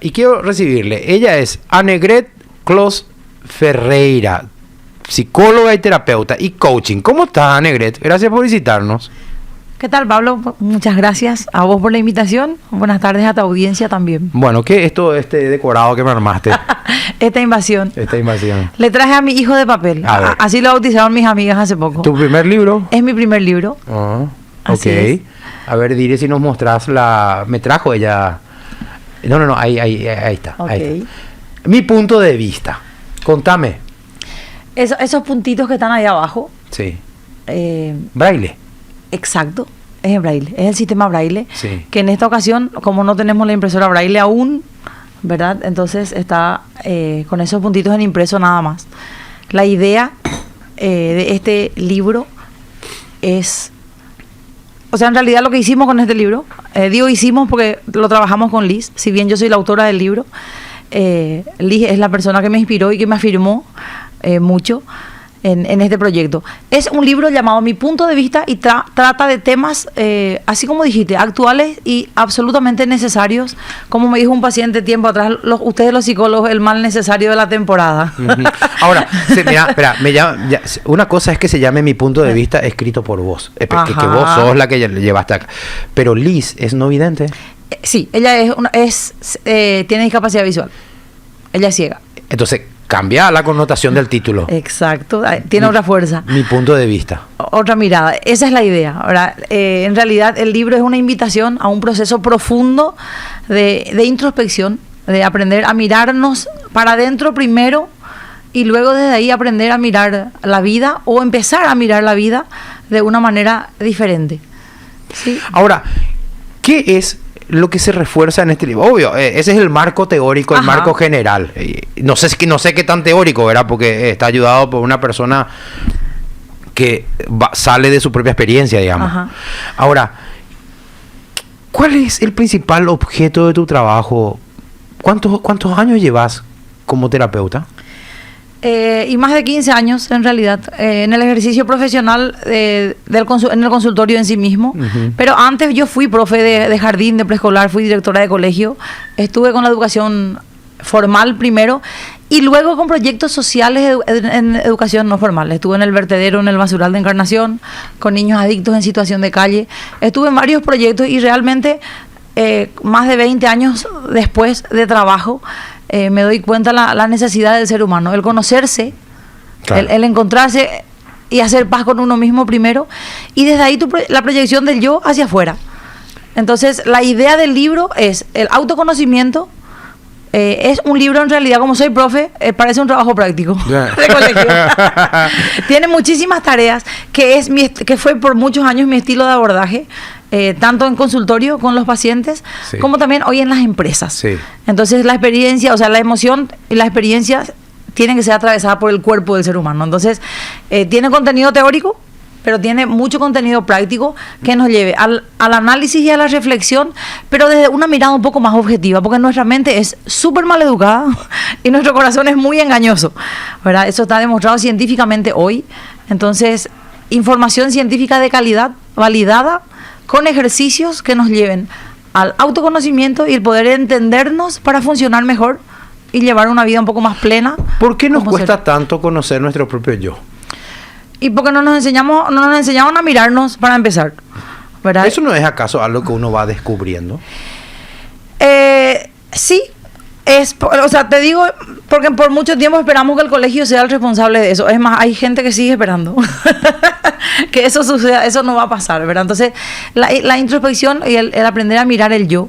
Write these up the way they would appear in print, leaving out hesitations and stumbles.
y quiero recibirle. Ella es Annegret Clos Ferreira, psicóloga y terapeuta y coaching. ¿Cómo estás, Annegret? Gracias por visitarnos. ¿Qué tal, Pablo? Muchas gracias a vos por la invitación. Buenas tardes a tu audiencia también. Bueno, ¿qué es todo este decorado que me armaste? Esta invasión. Le traje a mi hijo de papel. Así lo bautizaron mis amigas hace poco. ¿Tu primer libro? Es mi primer libro. Ok. A ver, diré si nos mostrás la... Me trajo ella... No, ahí está. Okay. Ahí está. Mi punto de vista. Contame. Esos puntitos que están ahí abajo. Sí. Braille. Exacto, es en braille, es el sistema braille, sí. Que en esta ocasión, como no tenemos la impresora braille aún, ¿verdad? Entonces está con esos puntitos en impreso nada más. La idea de este libro es, o sea, en realidad lo que hicimos con este libro, digo hicimos porque lo trabajamos con Liz, si bien yo soy la autora del libro, Liz es la persona que me inspiró y que me afirmó mucho en este proyecto. Es un libro llamado Mi Punto de Vista y trata de temas, así como dijiste, actuales y absolutamente necesarios, como me dijo un paciente tiempo atrás, ustedes los psicólogos, el mal necesario de la temporada. Ahora, una cosa es que se llame Mi Punto de Vista escrito por vos, que vos sos la que llevaste acá, pero Liz es no vidente. Sí, ella tiene discapacidad visual, ella es ciega. Entonces cambia la connotación del título. Exacto, tiene otra fuerza. Mi punto de vista. Otra mirada, esa es la idea. Ahora, en realidad el libro es una invitación a un proceso profundo de introspección, de aprender a mirarnos para adentro primero y luego desde ahí aprender a mirar la vida o empezar a mirar la vida de una manera diferente. ¿Sí? Ahora, ¿qué es lo que se refuerza en este libro? Obvio, ese es el marco teórico, el marco general. No sé qué tan teórico, ¿verdad? Porque está ayudado por una persona que sale de su propia experiencia, digamos. Ahora, ¿cuál es el principal objeto de tu trabajo? ¿Cuántos años llevas como terapeuta? Y más de 15 años, en realidad, en el ejercicio profesional en el consultorio en sí mismo. Pero antes yo fui profe de jardín, de preescolar, fui directora de colegio. Estuve con la educación formal primero y luego con proyectos sociales en educación no formal. Estuve en el vertedero, en el basural de Encarnación, con niños adictos en situación de calle. Estuve en varios proyectos y realmente más de 20 años después de trabajo, me doy cuenta la necesidad del ser humano, el conocerse, claro. el encontrarse y hacer paz con uno mismo primero, y desde ahí la proyección del yo hacia afuera. Entonces, la idea del libro es el autoconocimiento. Es un libro, en realidad, como soy profe, parece un trabajo práctico de colegio. Tiene muchísimas tareas, que fue por muchos años mi estilo de abordaje, tanto en consultorio con los pacientes, sí, como también hoy en las empresas. Sí. Entonces la experiencia, o sea, la emoción y la experiencia tienen que ser atravesadas por el cuerpo del ser humano. Entonces, tiene contenido teórico, pero tiene mucho contenido práctico que nos lleve al análisis y a la reflexión, pero desde una mirada un poco más objetiva, porque nuestra mente es súper mal educada y nuestro corazón es muy engañoso, ¿verdad? Eso está demostrado científicamente hoy. Entonces, información científica de calidad, validada, con ejercicios que nos lleven al autoconocimiento y el poder entendernos para funcionar mejor y llevar una vida un poco más plena. ¿Por qué nos cuesta tanto conocer nuestro propio yo? Y porque no nos enseñaron a mirarnos para empezar, ¿verdad? ¿Eso no es acaso algo que uno va descubriendo? Sí. O sea, te digo, porque por mucho tiempo esperamos que el colegio sea el responsable de eso. Es más, hay gente que sigue esperando que eso suceda. Eso no va a pasar, ¿verdad? Entonces, la introspección y el aprender a mirar el yo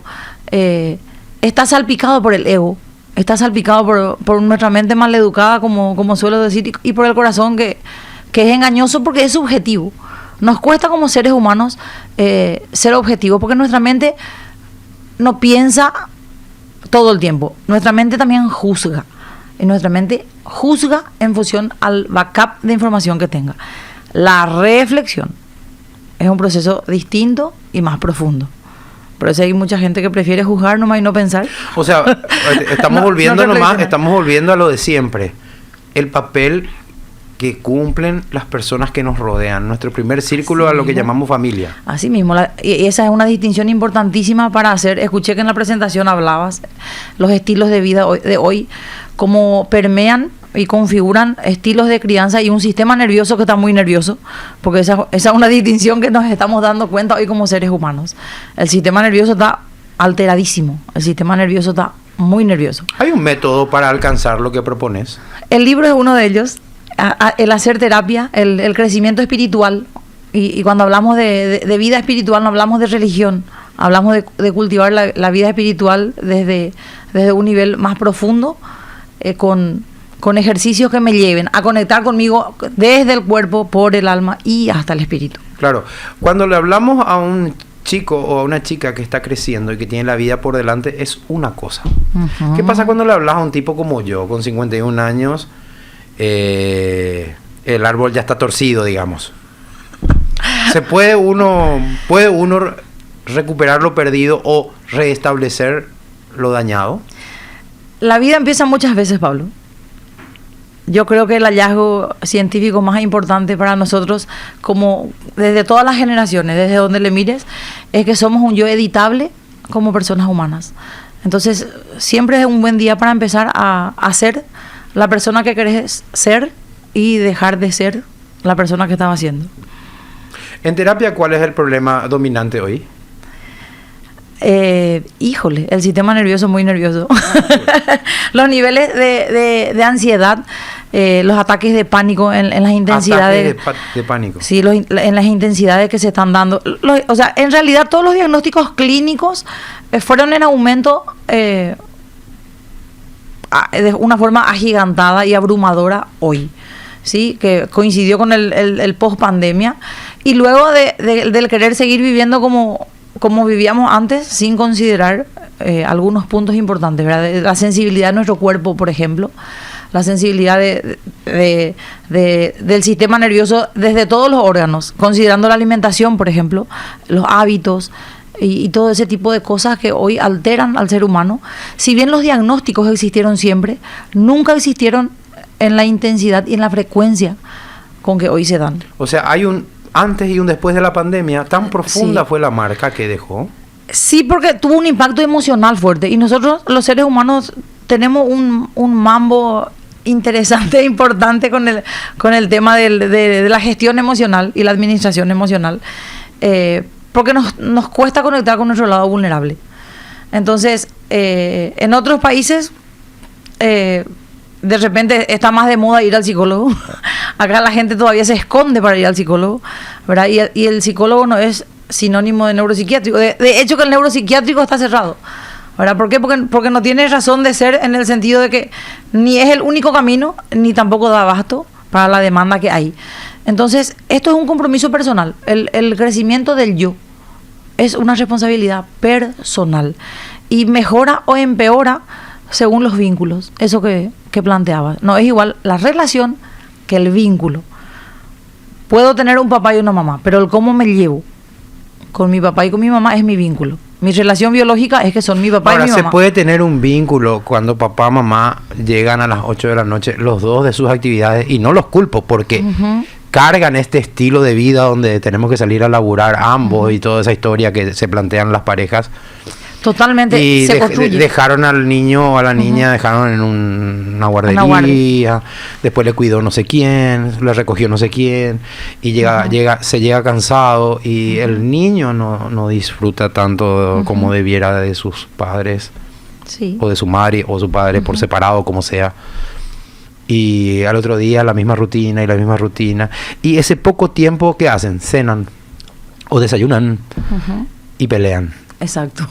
está salpicado por el ego, está salpicado por nuestra mente mal educada, como suelo decir, y por el corazón que es engañoso porque es subjetivo. Nos cuesta como seres humanos ser objetivos porque nuestra mente no piensa todo el tiempo. Nuestra mente también juzga. Y nuestra mente juzga en función al backup de información que tenga. La reflexión es un proceso distinto y más profundo. Por eso hay mucha gente que prefiere juzgar nomás y no pensar. O sea, estamos volviendo a lo de siempre. El papel que cumplen las personas que nos rodean, nuestro primer círculo, a lo que llamamos familia. Así mismo, y esa es una distinción importantísima para hacer. Escuché que en la presentación hablabas los estilos de vida de hoy, cómo permean y configuran estilos de crianza y un sistema nervioso que está muy nervioso, porque esa es una distinción que nos estamos dando cuenta hoy como seres humanos. El sistema nervioso está alteradísimo, el sistema nervioso está muy nervioso. ¿Hay un método para alcanzar lo que propones? El libro es uno de ellos, el hacer terapia, el crecimiento espiritual, y cuando hablamos de vida espiritual no hablamos de religión, hablamos de cultivar la vida espiritual desde un nivel más profundo, con ejercicios que me lleven a conectar conmigo desde el cuerpo, por el alma y hasta el espíritu. Claro, cuando le hablamos a un chico o a una chica que está creciendo y que tiene la vida por delante, es una cosa. Uh-huh. ¿Qué pasa cuando le hablas a un tipo como yo, con 51 años, el árbol ya está torcido, digamos? ¿Puede uno recuperar lo perdido o restablecer lo dañado? La vida empieza muchas veces, Pablo. Yo creo que el hallazgo científico más importante para nosotros, como desde todas las generaciones, desde donde le mires, es que somos un yo editable como personas humanas. Entonces, siempre es un buen día para empezar a ser la persona que querés ser y dejar de ser la persona que estaba siendo. En terapia, ¿cuál es el problema dominante hoy? Híjole, el sistema nervioso muy nervioso. Los niveles de ansiedad, los ataques de pánico en las intensidades. Ataques de pánico. Sí, en las intensidades que se están dando. O sea, en realidad todos los diagnósticos clínicos fueron en aumento de una forma agigantada y abrumadora hoy. Sí, que coincidió con el post-pandemia. Y luego del querer seguir viviendo como vivíamos antes, sin considerar algunos puntos importantes, ¿verdad? La sensibilidad de nuestro cuerpo, por ejemplo, la sensibilidad del sistema nervioso desde todos los órganos, considerando la alimentación, por ejemplo, los hábitos y todo ese tipo de cosas que hoy alteran al ser humano. Si bien los diagnósticos existieron siempre, nunca existieron en la intensidad y en la frecuencia con que hoy se dan. O sea, hay un antes y un después de la pandemia. Tan profunda fue la marca que dejó. Sí, porque tuvo un impacto emocional fuerte. Y nosotros, los seres humanos, tenemos un mambo interesante e importante con el tema de la gestión emocional y la administración emocional. Porque nos cuesta conectar con nuestro lado vulnerable. Entonces, en otros países, de repente está más de moda ir al psicólogo. Acá la gente todavía se esconde para ir al psicólogo, ¿verdad? Y el psicólogo no es sinónimo de neuropsiquiátrico. De hecho, que el neuropsiquiátrico está cerrado, ¿verdad? ¿Por qué? Porque no tiene razón de ser, en el sentido de que ni es el único camino, ni tampoco da abasto para la demanda que hay. Entonces, esto es un compromiso personal. El crecimiento del yo es una responsabilidad personal. Y mejora o empeora según los vínculos. Eso que planteaba. No es igual la relación que el vínculo. Puedo tener un papá y una mamá, pero el cómo me llevo con mi papá y con mi mamá es mi vínculo. Mi relación biológica es que son mi papá y mi mamá. Ahora, se puede tener un vínculo cuando papá y mamá llegan a las 8 de la noche, los dos de sus actividades, y no los culpo porque cargan este estilo de vida donde tenemos que salir a laburar ambos y toda esa historia que se plantean las parejas. Totalmente. Y dejaron al niño o a la niña, dejaron en una guardería, después le cuidó no sé quién, le recogió no sé quién, y se llega cansado, y el niño no disfruta tanto como debiera de sus padres, o de su madre o su padre, por separado, como sea. Y al otro día la misma rutina, y ese poco tiempo que hacen, cenan o desayunan y pelean. Exacto.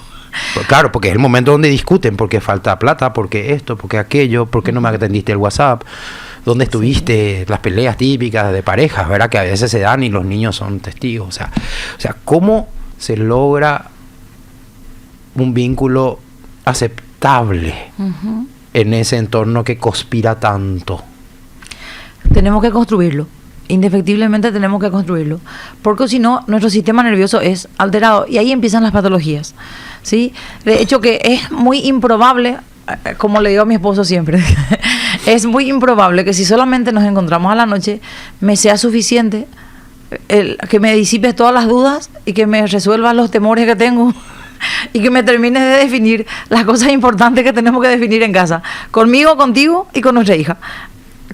Pues claro, porque es el momento donde discuten, porque falta plata, porque esto, porque aquello, porque no me atendiste el WhatsApp, dónde estuviste, las peleas típicas de parejas, ¿verdad? Que a veces se dan y los niños son testigos. O sea, ¿cómo se logra un vínculo aceptable en ese entorno que conspira tanto? Tenemos que construirlo. Indefectiblemente tenemos que construirlo, porque si no, nuestro sistema nervioso es alterado y ahí empiezan las patologías, ¿sí? De hecho, que es muy improbable, como le digo a mi esposo siempre, Es muy improbable que si solamente nos encontramos a la noche, me sea suficiente que me disipes todas las dudas y que me resuelvas los temores que tengo y que me termines de definir las cosas importantes que tenemos que definir en casa, conmigo, contigo y con nuestra hija.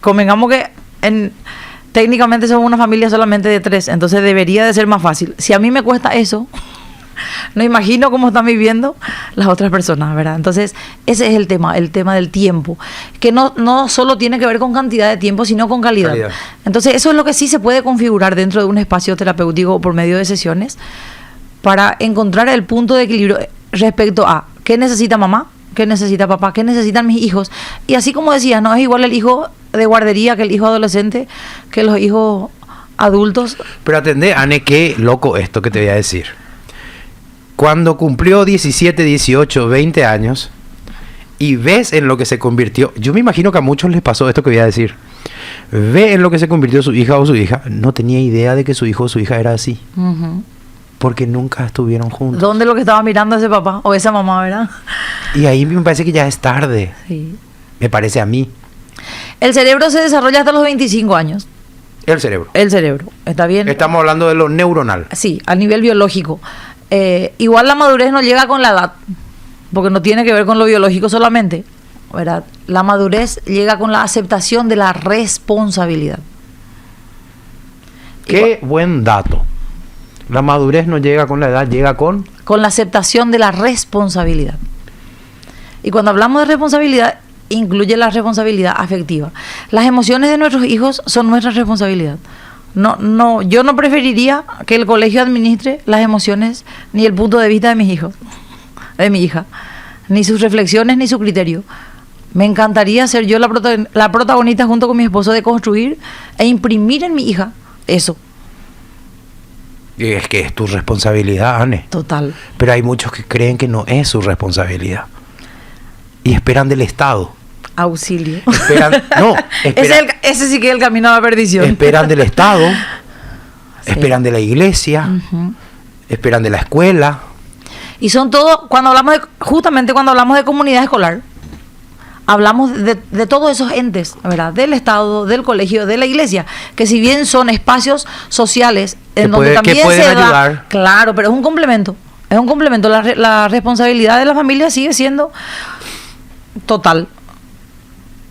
Convengamos que técnicamente somos una familia solamente de 3, entonces debería de ser más fácil. Si a mí me cuesta eso, no imagino cómo están viviendo las otras personas, ¿verdad? Entonces, ese es el tema del tiempo, que no solo tiene que ver con cantidad de tiempo, sino con calidad. Entonces, eso es lo que sí se puede configurar dentro de un espacio terapéutico por medio de sesiones para encontrar el punto de equilibrio respecto a qué necesita mamá, qué necesita papá, qué necesitan mis hijos. Y así como decías, no es igual el hijo de guardería que el hijo adolescente, que los hijos adultos. Pero atendé, Ane, qué loco esto que te voy a decir. Cuando cumplió 17, 18, 20 años y ves en lo que se convirtió, yo me imagino que a muchos les pasó esto que voy a decir. Ve en lo que se convirtió su hija o su hija, no tenía idea de que su hijo o su hija era así. Porque nunca estuvieron juntos. ¿Dónde lo que estaba mirando ese papá o esa mamá, verdad? Y ahí me parece que ya es tarde. Sí. Me parece a mí. El cerebro se desarrolla hasta los 25 años. El cerebro. El cerebro, ¿está bien? Estamos hablando de lo neuronal. Sí, a nivel biológico. Igual la madurez no llega con la edad, porque no tiene que ver con lo biológico solamente, ¿verdad? La madurez llega con la aceptación de la responsabilidad. Qué buen dato. La madurez no llega con la edad, llega con la aceptación de la responsabilidad. Y cuando hablamos de responsabilidad, incluye la responsabilidad afectiva. Las emociones de nuestros hijos son nuestra responsabilidad. Yo no preferiría que el colegio administre las emociones ni el punto de vista de mis hijos, de mi hija, ni sus reflexiones ni su criterio. Me encantaría ser yo la protagonista junto con mi esposo de construir e imprimir en mi hija eso. Y es que es tu responsabilidad, Ane. Total. Pero hay muchos que creen que no es su responsabilidad y esperan del Estado. Auxilio. Ese sí que es el camino a la perdición. Esperan del Estado, sí. Esperan de la iglesia, esperan de la escuela. Y son todo, justamente cuando hablamos de comunidad escolar, hablamos de todos esos entes, ¿verdad? Del Estado, del colegio, de la iglesia, que si bien son espacios sociales en donde también se da, ayudar. Claro, pero es un complemento. La responsabilidad de la familia sigue siendo total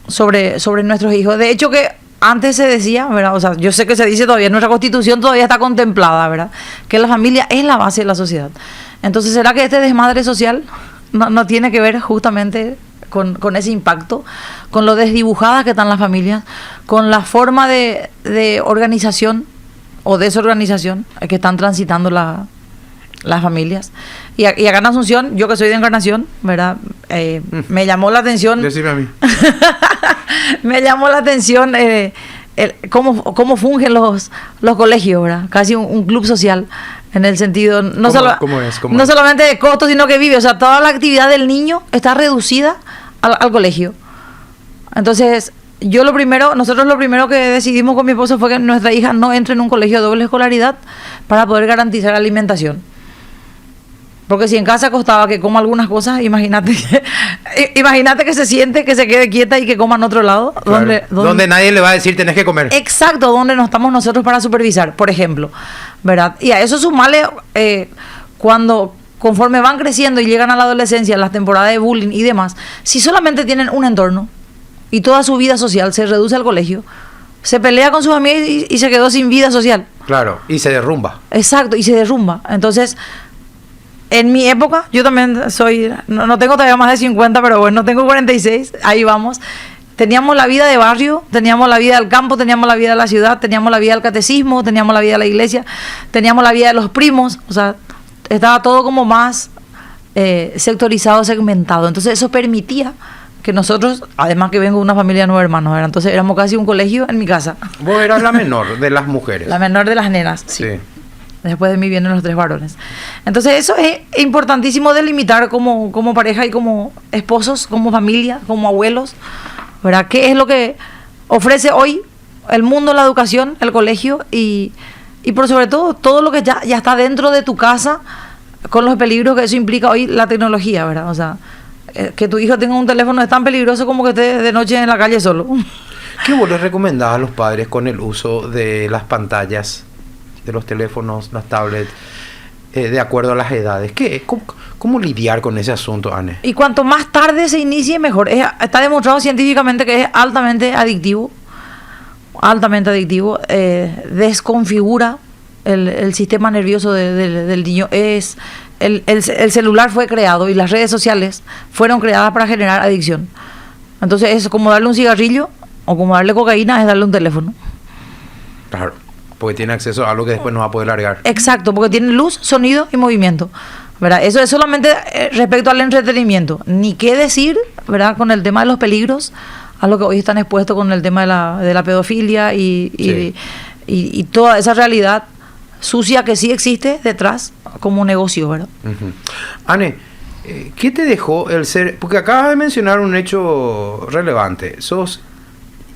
sobre nuestros hijos. De hecho, que antes se decía, ¿verdad? O sea, yo sé que se dice todavía, nuestra Constitución todavía está contemplada, ¿verdad? Que la familia es la base de la sociedad. Entonces, ¿será que este desmadre social no tiene que ver justamente con ese impacto, con lo desdibujadas que están las familias, con la forma de organización o desorganización que están transitando las familias? Y acá en Asunción, yo que soy de Encarnación, ¿verdad? Me llamó la atención. Decime a mí. Me llamó la atención cómo fungen los colegios, ¿verdad? Casi un club social, en el sentido no solamente de costo, sino que vive. O sea, toda la actividad del niño está reducida al colegio. Entonces, nosotros lo primero que decidimos con mi esposo fue que nuestra hija no entre en un colegio de doble escolaridad para poder garantizar la alimentación. Porque si en casa costaba que coma algunas cosas, imagínate que se siente, que se quede quieta y que coma en otro lado. Claro. Donde nadie le va a decir tenés que comer. Exacto, donde no estamos nosotros para supervisar, por ejemplo, ¿verdad? Y a eso sumarle conforme van creciendo y llegan a la adolescencia, las temporadas de bullying y demás, si solamente tienen un entorno y toda su vida social se reduce al colegio, se pelea con sus amigas y se quedó sin vida social. Claro, y se derrumba. Exacto, y se derrumba. Entonces, en mi época, yo también no tengo todavía más de 50, pero bueno, tengo 46, ahí vamos. Teníamos la vida de barrio, teníamos la vida del campo, teníamos la vida de la ciudad, teníamos la vida del catecismo, teníamos la vida de la iglesia, teníamos la vida de los primos, o sea, estaba todo como más sectorizado, segmentado. Entonces eso permitía que nosotros, además que vengo de una familia de 9 hermanos, ¿verdad? Entonces éramos casi un colegio en mi casa. Vos eras la menor de las mujeres. La menor de las nenas, sí. Después de mí vienen los 3 varones. Entonces eso es importantísimo delimitar como pareja y como esposos, como familia, como abuelos, ¿verdad? ¿Qué es lo que ofrece hoy el mundo, la educación, el colegio y por sobre todo lo que ya está dentro de tu casa, con los peligros que eso implica hoy la tecnología, ¿verdad? O sea, Que tu hijo tenga un teléfono es tan peligroso como que esté de noche en la calle solo. ¿Qué vos les recomendás a los padres con el uso de las pantallas, de los teléfonos, las tablets, de acuerdo a las edades? ¿Cómo lidiar con ese asunto, Anne? Y cuanto más tarde se inicie, mejor. Está demostrado científicamente que es altamente adictivo. Altamente adictivo. Desconfigura el sistema nervioso del niño. El celular fue creado y las redes sociales fueron creadas para generar adicción. Entonces es como darle un cigarrillo o como darle cocaína, es darle un teléfono. Claro, porque tiene acceso a algo que después no va a poder largar. Exacto, porque tiene luz, sonido y movimiento, ¿verdad? Eso es solamente respecto al entretenimiento. Ni qué decir, ¿verdad? Con el tema de los peligros, a lo que hoy están expuestos con el tema de la pedofilia y toda esa realidad sucia que sí existe detrás como negocio, ¿verdad? Uh-huh. Anne, ¿qué te dejó el ser? Porque acabas de mencionar un hecho relevante. Sos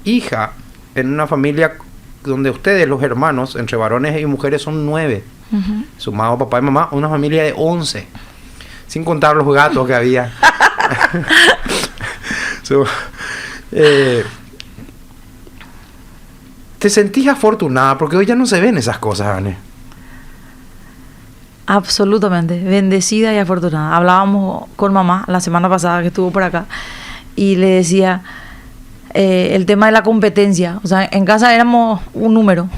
hija en una familia donde ustedes, los hermanos, entre varones y mujeres, son 9. Uh-huh. Sumado papá y mamá, una familia de 11. Sin contar los gatos que había. ¿Te sentís afortunada? Porque hoy ya no se ven esas cosas, Anne. Absolutamente, bendecida y afortunada. Hablábamos con mamá la semana pasada que estuvo por acá y le decía el tema de la competencia. O sea, en casa éramos un número.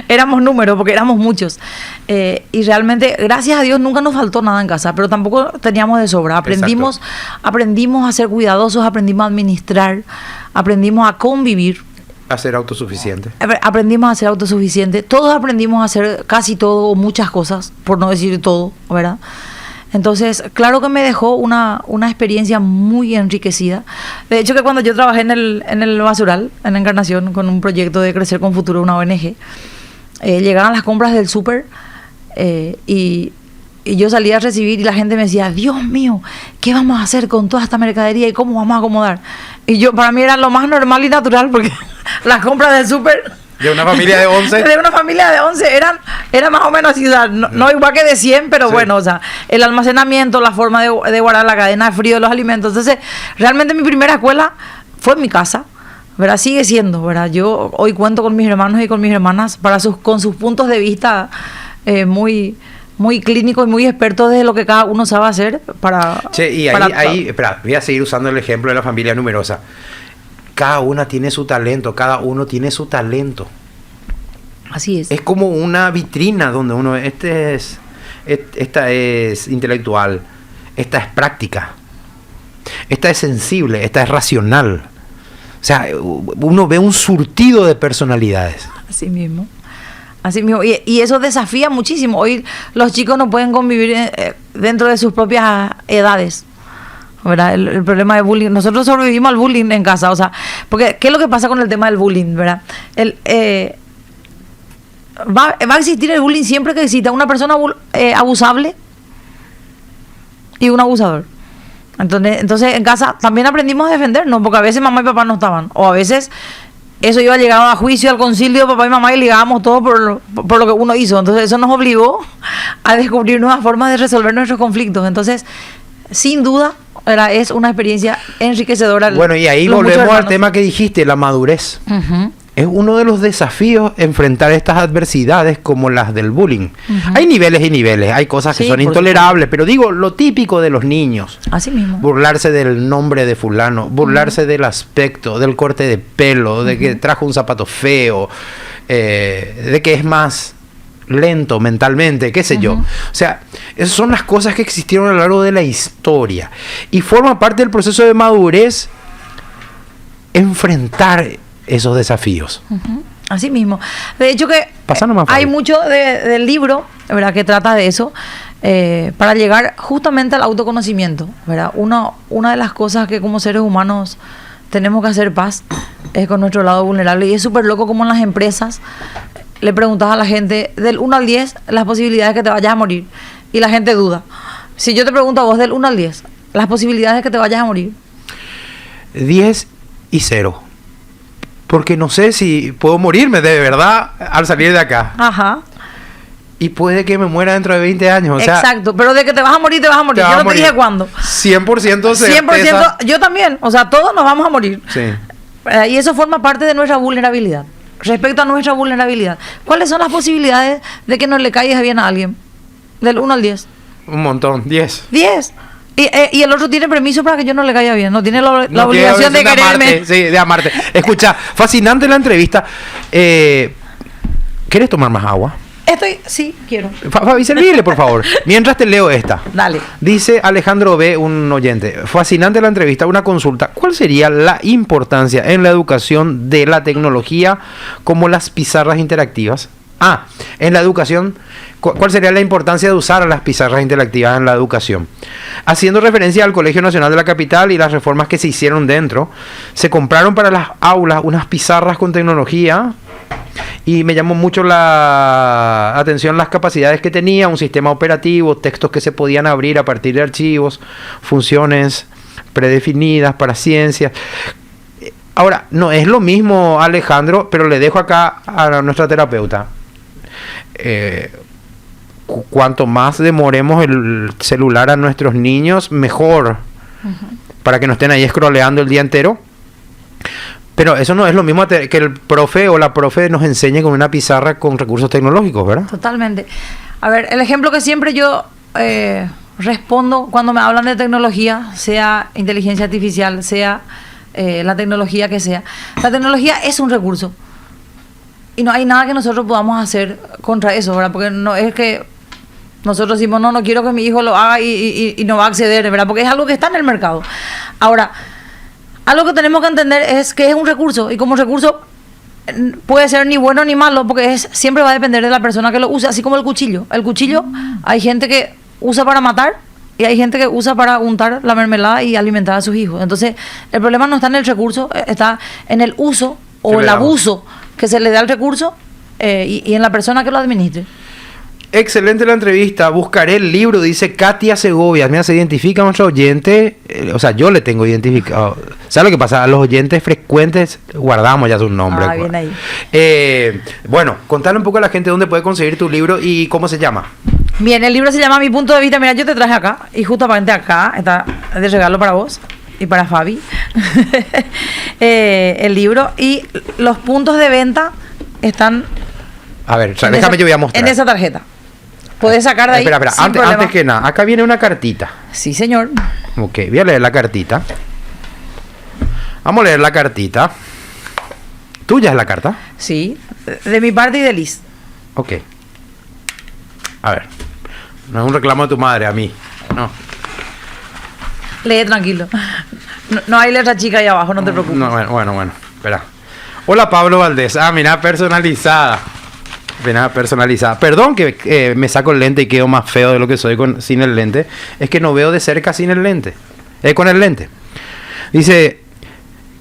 Éramos números porque éramos muchos. Y realmente, gracias a Dios, nunca nos faltó nada en casa, pero tampoco teníamos de sobra. Aprendimos a ser cuidadosos, aprendimos a administrar, aprendimos a convivir. A ser autosuficiente. Aprendimos a ser autosuficiente. Todos aprendimos a hacer casi todo o muchas cosas, por no decir todo, ¿verdad? Entonces, claro que me dejó una experiencia muy enriquecida. De hecho, que cuando yo trabajé en el Basural, en la Encarnación, con un proyecto de Crecer con Futuro, una ONG, llegaban las compras del súper y yo salía a recibir y la gente me decía, Dios mío, ¿qué vamos a hacer con toda esta mercadería y cómo vamos a acomodar? Y yo, para mí era lo más normal y natural porque las compras del súper... ¿De una familia de 11? De una familia de 11 eran más o menos así, o sea, no igual que de 100, pero sí. Bueno, o sea, el almacenamiento, la forma de guardar la cadena de frío de los alimentos. Entonces, realmente mi primera escuela fue en mi casa, ¿verdad? Sigue siendo, ¿verdad? Yo hoy cuento con mis hermanos y con mis hermanas con sus puntos de vista muy clínicos y muy expertos de lo que cada uno sabe hacer para... Che, y ahí, espera, voy a seguir usando el ejemplo de la familia numerosa. Cada una tiene su talento, cada uno tiene su talento. Así es. Es como una vitrina donde uno, esta es intelectual, esta es práctica, esta es sensible, esta es racional. O sea, uno ve un surtido de personalidades. Así mismo. Así mismo. Y eso desafía muchísimo. Hoy los chicos no pueden convivir dentro de sus propias edades. ¿Verdad? El problema de bullying. Nosotros sobrevivimos al bullying en casa, o sea, porque ¿qué es lo que pasa con el tema del bullying, verdad? Va a existir el bullying siempre que exista una persona abusable y un abusador. Entonces en casa también aprendimos a defendernos, porque a veces mamá y papá no estaban, o a veces eso iba llegado a juicio, al concilio de papá y mamá y ligábamos todo por lo que uno hizo. Entonces eso nos obligó a descubrir nuevas formas de resolver nuestros conflictos. Entonces, sin duda, es una experiencia enriquecedora. Bueno, y ahí volvemos al tema que dijiste, la madurez. Uh-huh. Es uno de los desafíos enfrentar estas adversidades como las del bullying. Uh-huh. Hay niveles y niveles, hay cosas que son intolerables, pero digo, lo típico de los niños. Así mismo. Burlarse del nombre de fulano, burlarse del aspecto, del corte de pelo, de que trajo un zapato feo, de que es más lento mentalmente, qué sé yo. O sea, esas son las cosas que existieron a lo largo de la historia. Y forma parte del proceso de madurez enfrentar esos desafíos. Así mismo. De hecho que hay mucho del libro, ¿verdad?, que trata de eso, para llegar justamente al autoconocimiento, ¿verdad? Una de las cosas que como seres humanos tenemos que hacer paz es con nuestro lado vulnerable. Y es súper loco como en las empresas le preguntas a la gente del 1 al 10 las posibilidades de que te vayas a morir. Y la gente duda. Si yo te pregunto a vos del 1 al 10, las posibilidades de que te vayas a morir. 10 y 0. Porque no sé si puedo morirme de verdad al salir de acá. Ajá. y puede que me muera dentro de 20 años. O sea, exacto, pero de que te vas a morir, te vas a morir. Yo no te dije cuándo. 100% certeza. 100%, yo también. O sea, todos nos vamos a morir. Sí. Y eso forma parte de nuestra vulnerabilidad. Respecto a nuestra vulnerabilidad, ¿cuáles son las posibilidades de que no le caigas bien a alguien? Del 1 al 10. Un montón, 10. 10. Y el otro tiene permiso para que yo no le caiga bien. No tiene la obligación de quererme. Amarte, sí, de amarte. Escucha, fascinante la entrevista. ¿Quieres tomar más agua? Sí, quiero. Fabi, servíle, por favor. Mientras te leo esta. Dale. Dice Alejandro B., un oyente. Fascinante la entrevista, una consulta. ¿Cuál sería la importancia en la educación de la tecnología como las pizarras interactivas? En la educación, ¿cuál sería la importancia de usar las pizarras interactivas en la educación? Haciendo referencia al Colegio Nacional de la Capital y las reformas que se hicieron dentro, se compraron para las aulas unas pizarras con tecnología. Y me llamó mucho la atención las capacidades que tenía, un sistema operativo, textos que se podían abrir a partir de archivos, funciones predefinidas para ciencias. Ahora, no es lo mismo, Alejandro, pero le dejo acá a nuestra terapeuta. Cuanto más demoremos el celular a nuestros niños, mejor. Para que no estén ahí scrolleando el día entero. Pero eso no es lo mismo que el profe o la profe nos enseñe con una pizarra con recursos tecnológicos, ¿verdad? Totalmente. A ver, el ejemplo que siempre yo respondo cuando me hablan de tecnología, sea inteligencia artificial, sea la tecnología que sea. La tecnología es un recurso. Y no hay nada que nosotros podamos hacer contra eso, ¿verdad? Porque no es que nosotros decimos, no quiero que mi hijo lo haga y no va a acceder, ¿verdad? Porque es algo que está en el mercado. Ahora, algo que tenemos que entender es que es un recurso, y como recurso puede ser ni bueno ni malo, porque siempre va a depender de la persona que lo use, así como el cuchillo. El cuchillo hay gente que usa para matar y hay gente que usa para untar la mermelada y alimentar a sus hijos. Entonces, el problema no está en el recurso, está en el uso o el abuso que se le da al recurso y en la persona que lo administre. Excelente la entrevista. Buscaré el libro, dice Katia Segovia. Mira, se identifica a nuestro oyente. O sea, yo le tengo identificado. ¿Sabes lo que pasa? A los oyentes frecuentes guardamos ya su nombre. Bien ahí. Bueno, contale un poco a la gente dónde puede conseguir tu libro y cómo se llama. Bien, el libro se llama Mi Punto de Vista. Mira, yo te traje acá y justamente acá está de regalo para vos y para Fabi. El libro y los puntos de venta están. A ver, déjame, yo voy a mostrar. En esa tarjeta. Puedes sacar de ahí. Espera, antes que nada, acá viene una cartita. Sí, señor. Ok, voy a leer la cartita. Vamos a leer la cartita. ¿Tuya es la carta? Sí, de mi parte y de Liz. Ok. A ver, no es un reclamo de tu madre, a mí. No. Lee tranquilo. No hay letra chica ahí abajo, no te preocupes. No, bueno, espera. Hola, Pablo Valdés. Mira, personalizada. Nada personalizada. Perdón que me saco el lente y quedo más feo de lo que soy sin el lente. Es que no veo de cerca sin el lente. Con el lente. Dice,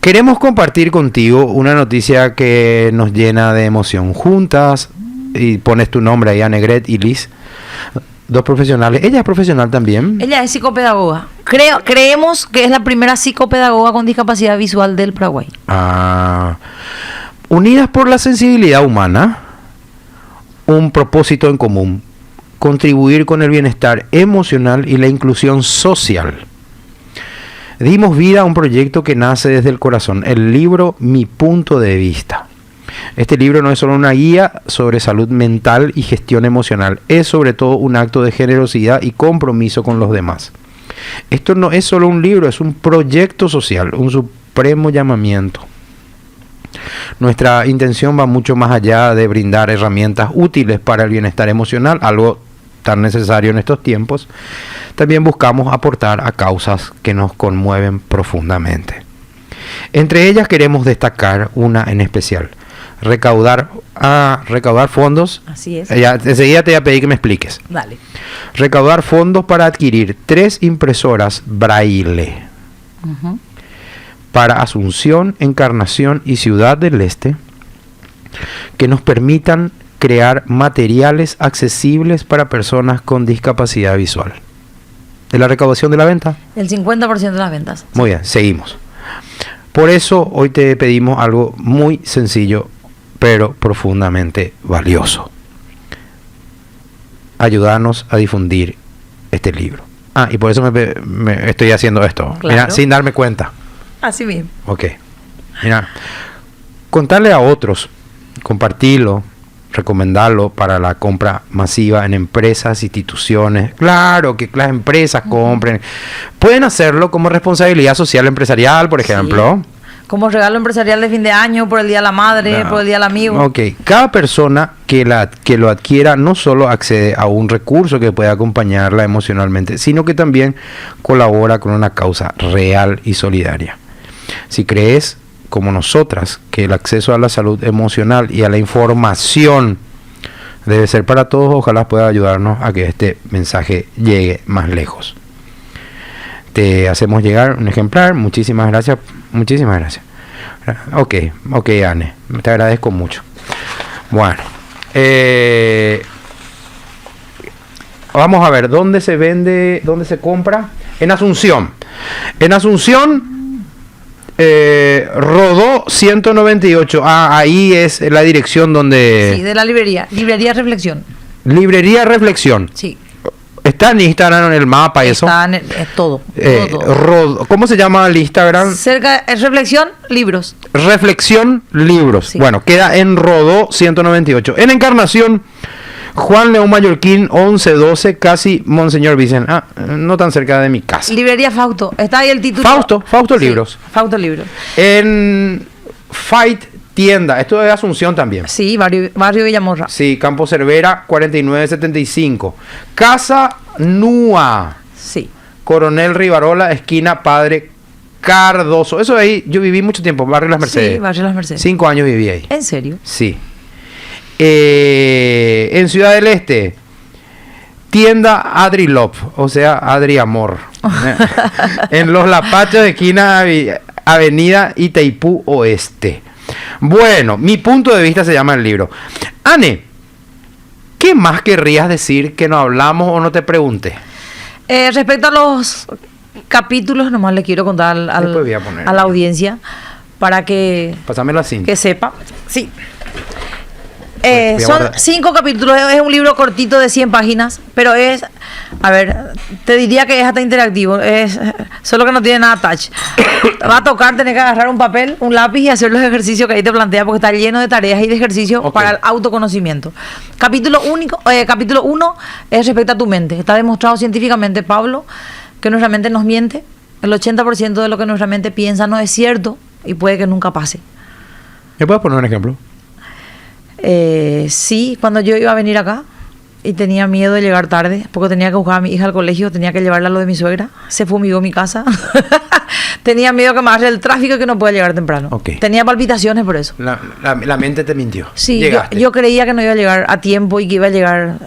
queremos compartir contigo una noticia que nos llena de emoción. Juntas, y pones tu nombre ahí, Annegret y Liz, dos profesionales. Ella es profesional también. Ella es psicopedagoga. Creemos que es la primera psicopedagoga con discapacidad visual del Paraguay. Unidas por la sensibilidad humana, un propósito en común: contribuir con el bienestar emocional y la inclusión social. Dimos vida a un proyecto que nace desde el corazón, el libro Mi Punto de Vista. Este libro no es solo una guía sobre salud mental y gestión emocional, es sobre todo un acto de generosidad y compromiso con los demás. Esto no es solo un libro, es un proyecto social, un supremo llamamiento. Nuestra intención va mucho más allá de brindar herramientas útiles para el bienestar emocional, algo tan necesario en estos tiempos. También buscamos aportar a causas que nos conmueven profundamente. Entre ellas queremos destacar una en especial: recaudar fondos. Así es. Enseguida te voy a pedir que me expliques. Dale. Recaudar fondos para adquirir 3 impresoras Braille. Para Asunción, Encarnación y Ciudad del Este, que nos permitan crear materiales accesibles para personas con discapacidad visual. ¿De la recaudación de la venta? El 50% de las ventas. Muy bien, seguimos. Por eso hoy te pedimos algo muy sencillo, pero profundamente valioso. ayúdanos a difundir este libro. Y por eso me estoy haciendo esto. Claro. Mira, sin darme cuenta. Así mismo. Ok. Mira, contarle a otros, compartirlo, recomendarlo para la compra masiva en empresas, instituciones. Claro que las empresas compren. Pueden hacerlo como responsabilidad social empresarial, por ejemplo. Sí. Como regalo empresarial de fin de año, por el Día de la Madre, por el Día del Amigo. Ok. Cada persona que lo adquiera no solo accede a un recurso que puede acompañarla emocionalmente, sino que también colabora con una causa real y solidaria. Si crees, como nosotras, que el acceso a la salud emocional y a la información debe ser para todos, ojalá pueda ayudarnos a que este mensaje llegue más lejos. Te hacemos llegar un ejemplar. Muchísimas gracias. Muchísimas gracias. Ok, Anne. Te agradezco mucho. Bueno. Vamos a ver, ¿dónde se vende? ¿Dónde se compra? En Asunción. En Asunción, Rodó 198. Ahí es la dirección donde... Sí, de la librería. Librería Reflexión. Librería Reflexión. Sí. Está en Instagram, en el mapa y eso. Está en todo. ¿Cómo se llama el Instagram? Cerca, Reflexión, libros. Reflexión, libros. Sí. Bueno, queda en Rodó 198. En Encarnación, Juan León Mallorquín 1112, casi Monseñor Vicen. No tan cerca de mi casa. Librería Fausto. Está ahí el título. Fausto Sí, Libros. Fausto Libros. En Fight Tienda. Esto es Asunción también. Sí, barrio Villamorra. Sí, Campo Cervera 4975. Casa Nua. Sí. Coronel Rivarola, esquina Padre Cardoso. Eso ahí, yo viví mucho tiempo, Barrio Las Mercedes. Sí, Barrio Las Mercedes. 5 años viví ahí. ¿En serio? Sí. En Ciudad del Este, tienda Adrilop, o sea, Adri Amor. En Los Lapachos, esquina Avenida Itaipú Oeste. Bueno, mi punto de vista se llama el libro. Anne, ¿qué más querrías decir que no hablamos o no te pregunté? Respecto a los capítulos, nomás le quiero contar a la audiencia para que, Pásamelo así. que sepa. Sí. Pues, Son 5 capítulos, es un libro cortito de 100 páginas, pero te diría que es hasta interactivo, solo que no tiene nada touch. Va a tocar tener que agarrar un papel, un lápiz y hacer los ejercicios que ahí te plantea, porque está lleno de tareas y de ejercicios para el autoconocimiento. Capítulo 1 es respecto a tu mente. Está demostrado científicamente, Pablo, que nuestra mente nos miente. El 80% de lo que nuestra mente piensa no es cierto y puede que nunca pase. ¿Me puedes poner un ejemplo? Sí, cuando yo iba a venir acá y tenía miedo de llegar tarde porque tenía que buscar a mi hija al colegio, tenía que llevarla a lo de mi suegra, se fumigó mi casa. Tenía miedo que me agarre el tráfico y que no pueda llegar temprano. Tenía palpitaciones por eso. La mente te mintió. Sí, yo creía que no iba a llegar a tiempo y que iba a llegar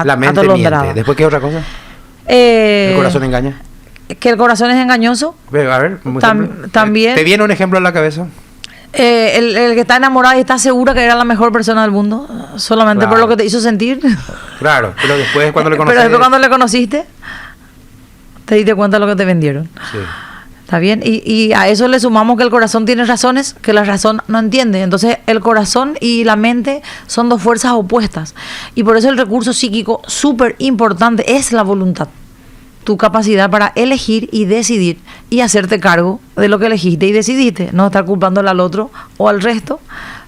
la mente miente. ¿Después qué otra cosa? ¿El corazón engaña? Que el corazón es engañoso. A ver, también. ¿Te viene un ejemplo a la cabeza? El que está enamorado y está segura que era la mejor persona del mundo, solamente por lo que te hizo sentir. Claro, pero después cuando le conociste. Pero después cuando le conociste, te diste cuenta de lo que te vendieron. Sí. ¿Está bien? Y a eso le sumamos que el corazón tiene razones que la razón no entiende. Entonces, el corazón y la mente son dos fuerzas opuestas. Y por eso el recurso psíquico súper importante es la voluntad. Tu capacidad para elegir y decidir y hacerte cargo de lo que elegiste y decidiste. No estar culpándole al otro o al resto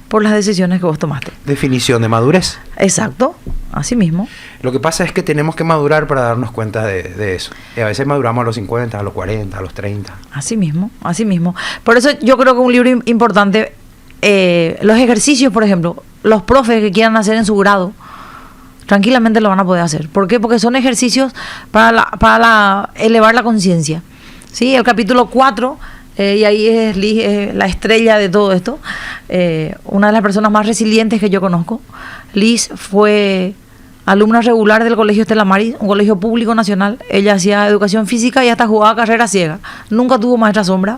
por las decisiones que vos tomaste. Definición de madurez. Exacto, así mismo. Lo que pasa es que tenemos que madurar para darnos cuenta de eso. Y a veces maduramos a los 50, a los 40, a los 30. Así mismo, así mismo. Por eso yo creo que un libro importante, los ejercicios, por ejemplo, los profes que quieran hacer en su grado, tranquilamente lo van a poder hacer. ¿Por qué? Porque son ejercicios para elevar la conciencia. ¿Sí? El capítulo 4, y ahí es Liz, la estrella de todo esto, una de las personas más resilientes que yo conozco. Liz fue alumna regular del Colegio Estela Maris, un colegio público nacional. Ella hacía educación física y hasta jugaba carrera ciega. Nunca tuvo maestra sombra.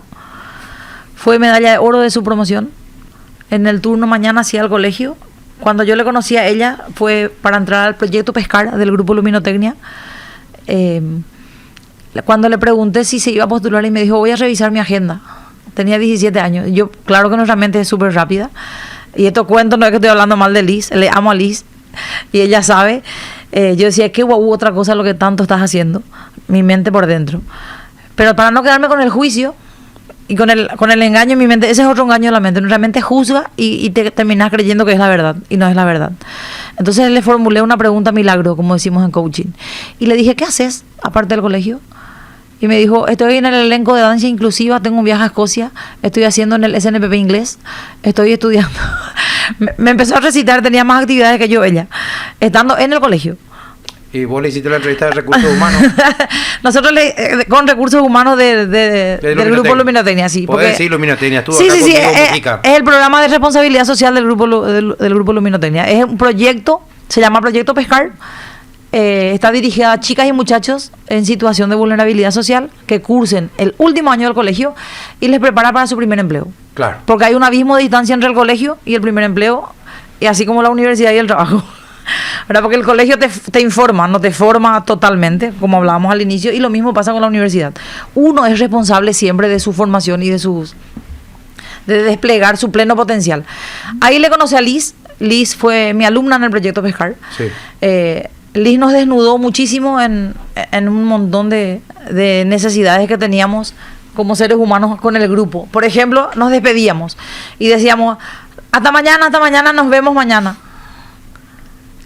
Fue medalla de oro de su promoción. En el turno mañana hacía el colegio. Cuando yo le conocí a ella fue para entrar al proyecto Pescar del Grupo Luminotecnia. Cuando le pregunté si se iba a postular y me dijo, voy a revisar mi agenda. Tenía 17 años. Yo, claro que nuestra mente es súper rápida. Y estos cuentos no es que estoy hablando mal de Liz. Le amo a Liz. y ella sabe, yo decía, qué guau, otra cosa lo que tanto estás haciendo, mi mente por dentro. Pero para no quedarme con el juicio y con el engaño en mi mente, ese es otro engaño de la mente. Nuestra mente juzga y te terminas creyendo que es la verdad y no es la verdad. Entonces le formulé una pregunta milagro, como decimos en coaching. Y le dije, ¿qué haces aparte del colegio? Y me dijo, estoy en el elenco de danza inclusiva, tengo un viaje a Escocia, estoy haciendo en el SNPP inglés, estoy estudiando. Me empezó a recitar, tenía más actividades que yo, ella, estando en el colegio. ¿Y vos le hiciste la entrevista de recursos humanos? Nosotros con recursos humanos del Grupo Luminotecnia, sí. ¿Podés decir Luminotecnia? Sí, es el programa de responsabilidad social del Grupo Luminotecnia. Es un proyecto, se llama Proyecto Pescar. Está dirigida a chicas y muchachos en situación de vulnerabilidad social que cursen el último año del colegio y les prepara para su primer empleo. Claro. Porque hay un abismo de distancia entre el colegio y el primer empleo, y así como la universidad y el trabajo. ¿Verdad? Porque el colegio te informa, no te forma totalmente, como hablábamos al inicio, y lo mismo pasa con la universidad. Uno es responsable siempre de su formación y de desplegar su pleno potencial. Ahí le conocí a Liz. Liz fue mi alumna en el Proyecto Pescar. Sí. Liz nos desnudó muchísimo en un montón de necesidades que teníamos como seres humanos con el grupo. Por ejemplo, nos despedíamos y decíamos, hasta mañana, nos vemos mañana.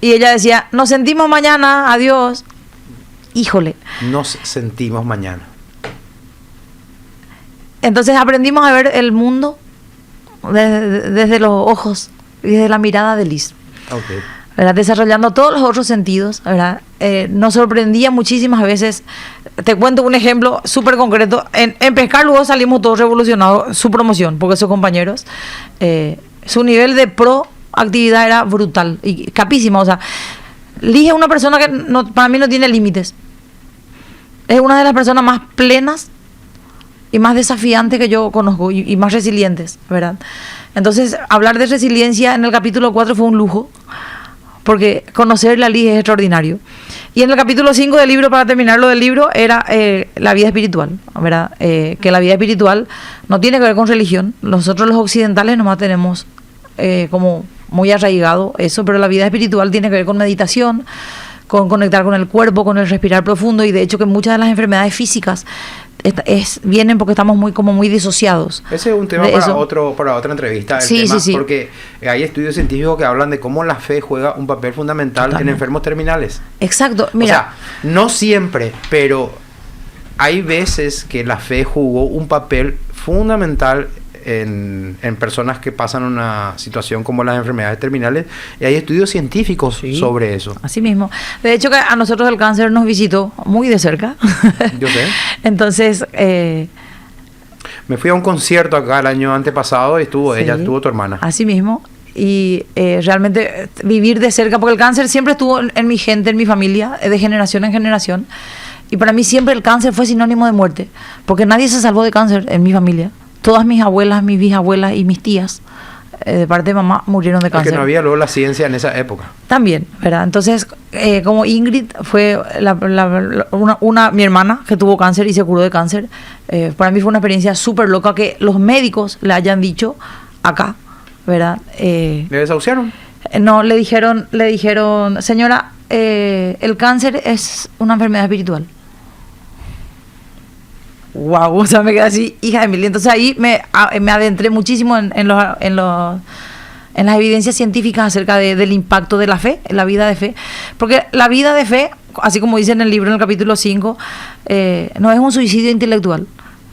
Y ella decía, nos sentimos mañana, adiós. Híjole. Nos sentimos mañana. Entonces aprendimos a ver el mundo desde los ojos y desde la mirada de Liz. Okay. ¿Verdad? Desarrollando todos los otros sentidos, ¿verdad? Nos sorprendía muchísimas veces. Te cuento un ejemplo súper concreto. En Pescar luego salimos todos revolucionados, su promoción, porque sus compañeros, su nivel de proactividad era brutal y capísima. O sea, Liz es una persona que para mí no tiene límites. Es una de las personas más plenas y más desafiantes que yo conozco y más resilientes, ¿verdad? Entonces, hablar de resiliencia en el capítulo 4 fue un lujo, porque conocer la Liz es extraordinario. Y en el capítulo 5 del libro, para terminar lo del libro, era la vida espiritual, ¿verdad? Que la vida espiritual no tiene que ver con religión. Nosotros los occidentales nomás tenemos como muy arraigado eso, pero la vida espiritual tiene que ver con meditación, con conectar con el cuerpo, con el respirar profundo, y de hecho que muchas de las enfermedades físicas vienen porque estamos muy disociados. Ese es un tema para otra entrevista. Sí. Porque hay estudios científicos que hablan de cómo la fe juega un papel fundamental en enfermos terminales. Exacto. Mira, o sea, no siempre, pero hay veces que la fe jugó un papel fundamental en personas que pasan una situación como las enfermedades terminales, y hay estudios científicos sobre eso. Así mismo. De hecho, que a nosotros el cáncer nos visitó muy de cerca. Yo sé. Entonces, me fui a un concierto acá el año antepasado y estuvo tu hermana. Así mismo. Y realmente vivir de cerca, porque el cáncer siempre estuvo en mi gente, en mi familia, de generación en generación. Y para mí siempre el cáncer fue sinónimo de muerte, porque nadie se salvó de cáncer en mi familia. Todas mis abuelas, mis bisabuelas y mis tías, de parte de mamá, murieron de cáncer. Porque no había luego la ciencia en esa época. También, ¿verdad? Entonces, como Ingrid fue mi hermana que tuvo cáncer y se curó de cáncer, para mí fue una experiencia súper loca que los médicos le hayan dicho acá, ¿verdad? ¿Le desahuciaron? No, le dijeron, señora, el cáncer es una enfermedad espiritual. Wow, o sea, me quedé así, hija de mil. Entonces ahí me adentré muchísimo en las evidencias científicas acerca del impacto de la fe, la vida de fe. Porque la vida de fe, así como dice en el libro, en el capítulo 5, no es un suicidio intelectual.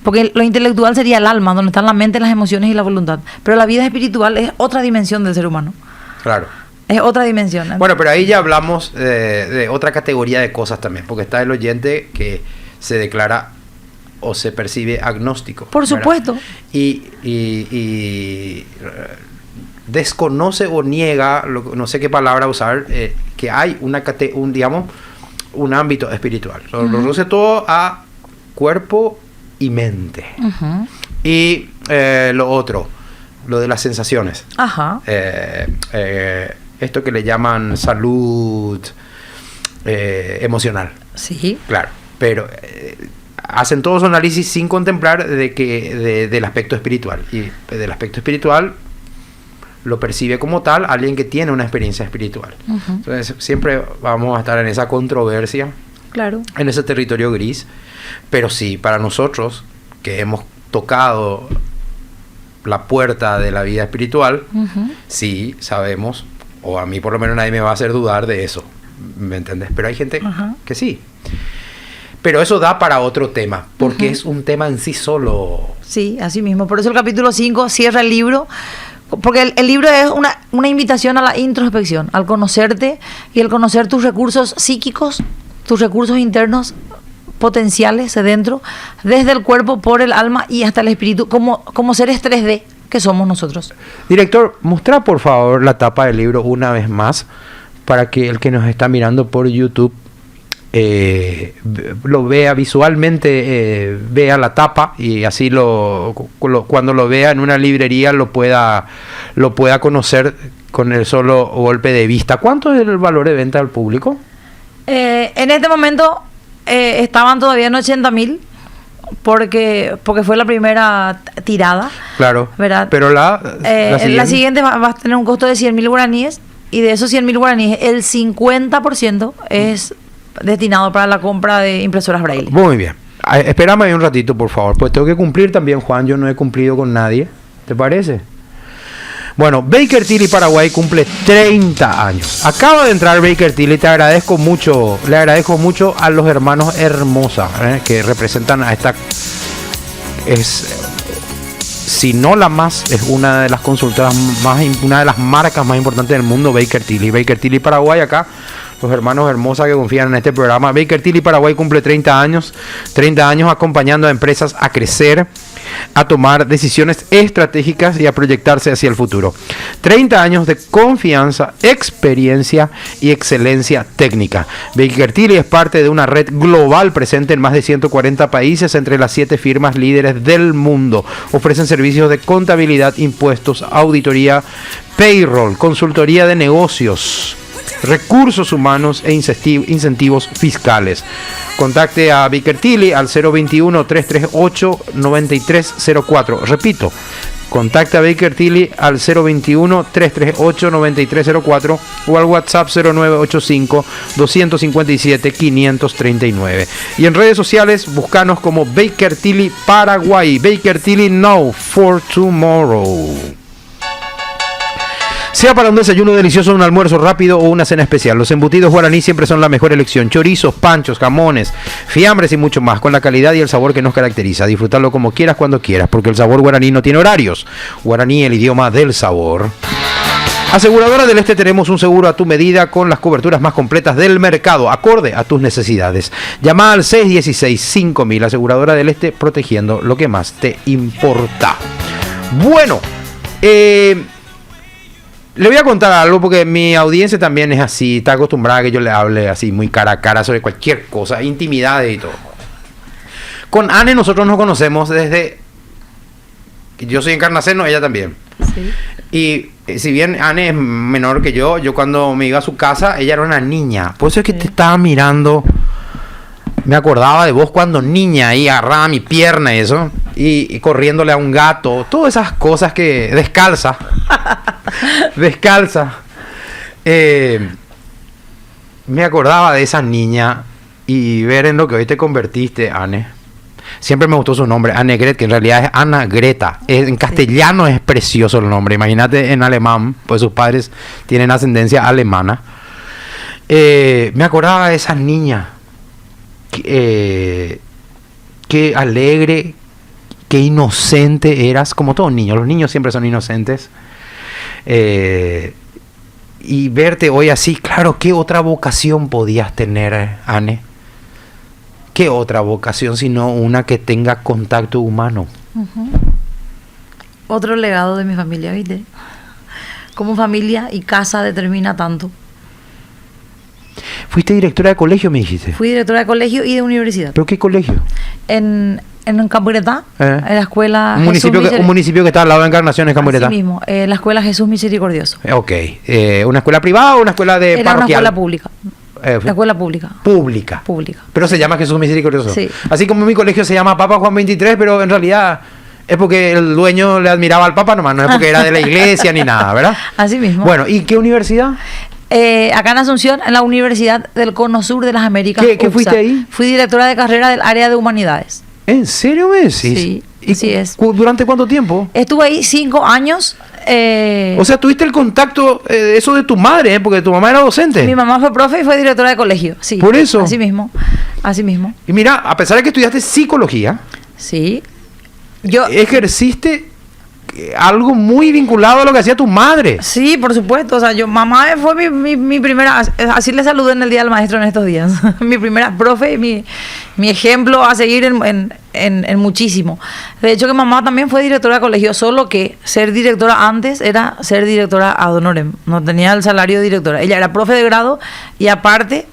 Porque lo intelectual sería el alma, donde están la mente, las emociones y la voluntad. Pero la vida espiritual es otra dimensión del ser humano. Claro. Es otra dimensión. Bueno, pero ahí ya hablamos de otra categoría de cosas también. Porque está el oyente que se declara o se percibe agnóstico. Por supuesto. Y desconoce o niega, no sé qué palabra usar, que hay un ámbito espiritual. Lo reduce todo a cuerpo y mente. Y lo otro, lo de las sensaciones. Esto que le llaman salud emocional. Sí. Claro, pero hacen todo su análisis sin contemplar del aspecto espiritual. Y del aspecto espiritual lo percibe como tal alguien que tiene una experiencia espiritual. Entonces siempre vamos a estar en esa controversia, claro, en ese territorio gris, pero sí, para nosotros que hemos tocado la puerta de la vida espiritual, sí sabemos, o a mí por lo menos nadie me va a hacer dudar de eso, ¿me entendés? Pero hay gente que sí. Pero eso da para otro tema, porque es un tema en sí solo. Sí, así mismo. Por eso el capítulo 5 cierra el libro, porque el libro es una invitación a la introspección, al conocerte y al conocer tus recursos psíquicos, tus recursos internos potenciales dentro, desde el cuerpo, por el alma y hasta el espíritu, como seres 3D que somos nosotros. Director, muestra por favor la tapa del libro una vez más, para que el que nos está mirando por YouTube lo vea visualmente, vea la tapa y así cuando lo vea en una librería lo pueda conocer con el solo golpe de vista. ¿Cuánto es el valor de venta al público? En este momento estaban todavía en 80.000 porque fue la primera tirada. Claro, ¿verdad? Pero la siguiente va a tener un costo de 100.000 guaraníes, y de esos 100.000 guaraníes el 50% es destinado para la compra de impresoras Braille. Muy bien. Espérame ahí un ratito, por favor, pues tengo que cumplir también, Juan. Yo no he cumplido con nadie. ¿Te parece? Bueno, Baker Tilly Paraguay cumple 30 años. Acaba de entrar Baker Tilly. Le agradezco mucho a los hermanos Hermosa, que representan a esta... si no la más, es una de las consultoras una de las marcas más importantes del mundo, Baker Tilly. Baker Tilly Paraguay, acá los hermanos Hermosa que confían en este programa. Baker Tilly Paraguay cumple 30 años acompañando a empresas a crecer, a tomar decisiones estratégicas y a proyectarse hacia el futuro. 30 años de confianza, experiencia y excelencia técnica. Baker Tilly es parte de una red global presente en más de 140 países, entre las 7 firmas líderes del mundo. Ofrecen servicios de contabilidad, impuestos, auditoría, payroll, consultoría de negocios, recursos humanos e incentivos fiscales. Contacte a Baker Tilly al 021-338-9304. Repito, contacte a Baker Tilly al 021-338-9304 o al WhatsApp 0985-257-539. Y en redes sociales, búscanos como Baker Tilly Paraguay. Baker Tilly Now for Tomorrow. Sea para un desayuno delicioso, un almuerzo rápido o una cena especial, los embutidos guaraní siempre son la mejor elección. Chorizos, panchos, jamones, fiambres y mucho más, con la calidad y el sabor que nos caracteriza. Disfrutarlo como quieras, cuando quieras, porque el sabor guaraní no tiene horarios. Guaraní, el idioma del sabor. Aseguradora del Este, tenemos un seguro a tu medida con las coberturas más completas del mercado, acorde a tus necesidades. Llama al 616-5000, Aseguradora del Este, protegiendo lo que más te importa. Bueno, le voy a contar algo porque mi audiencia también es así, está acostumbrada a que yo le hable así muy cara a cara sobre cualquier cosa, intimidades y todo. Con Anne nosotros nos conocemos desde... Yo soy encarnaceno, ella también. Sí. Y si bien Anne es menor que yo cuando me iba a su casa, ella era una niña. Por eso es que te estaba mirando... Me acordaba de vos cuando niña ahí agarraba mi pierna y eso, y corriéndole a un gato, todas esas cosas que... Descalza. Me acordaba de esa niña y ver en lo que hoy te convertiste, Anne. Siempre me gustó su nombre, Anne Gret, que en realidad es Ana Greta. En castellano es precioso el nombre. Imagínate en alemán, pues sus padres tienen ascendencia alemana. Me acordaba de esa niña. Qué alegre, qué inocente eras, como todo niño. Los niños siempre son inocentes. Y verte hoy así, claro, ¿qué otra vocación podías tener, Anne? ¿Qué otra vocación sino una que tenga contacto humano? Otro legado de mi familia, ¿viste? Como familia y casa determina tanto. ¿Fuiste directora de colegio, me dijiste? Fui directora de colegio y de universidad. ¿Pero qué colegio? En Camburetá, en la escuela... Un municipio que está al lado de Encarnación, en Camburetá. Así mismo, la escuela Jesús Misericordioso. Ok. ¿Una escuela privada o una escuela de Era parroquial? Una escuela pública. La escuela pública. Pública. Pero se llama Jesús Misericordioso. Sí. Así como mi colegio se llama Papa Juan 23, pero en realidad es porque el dueño le admiraba al Papa nomás, no es porque era de la iglesia ni nada, ¿verdad? Así mismo. Bueno, ¿y qué universidad? Acá en Asunción, en la Universidad del Cono Sur de las Américas. ¿Qué fuiste ahí? Fui directora de carrera del área de humanidades. ¿En serio me decís? Sí, así es. ¿Durante cuánto tiempo? Estuve ahí 5 años. O sea, tuviste el contacto, eso de tu madre, porque tu mamá era docente. Mi mamá fue profe y fue directora de colegio, sí. Por eso. Así mismo, así mismo. Y mira, a pesar de que estudiaste psicología, sí, yo ejerciste algo muy vinculado a lo que hacía tu madre. Sí, por supuesto. O sea, mamá fue mi primera, así le saludé en el Día del Maestro en estos días. Mi primera profe y mi ejemplo a seguir en muchísimo. De hecho, que mamá también fue directora de colegio, solo que ser directora antes era ser directora ad honorem. No tenía el salario de directora. Ella era profe de grado y aparte,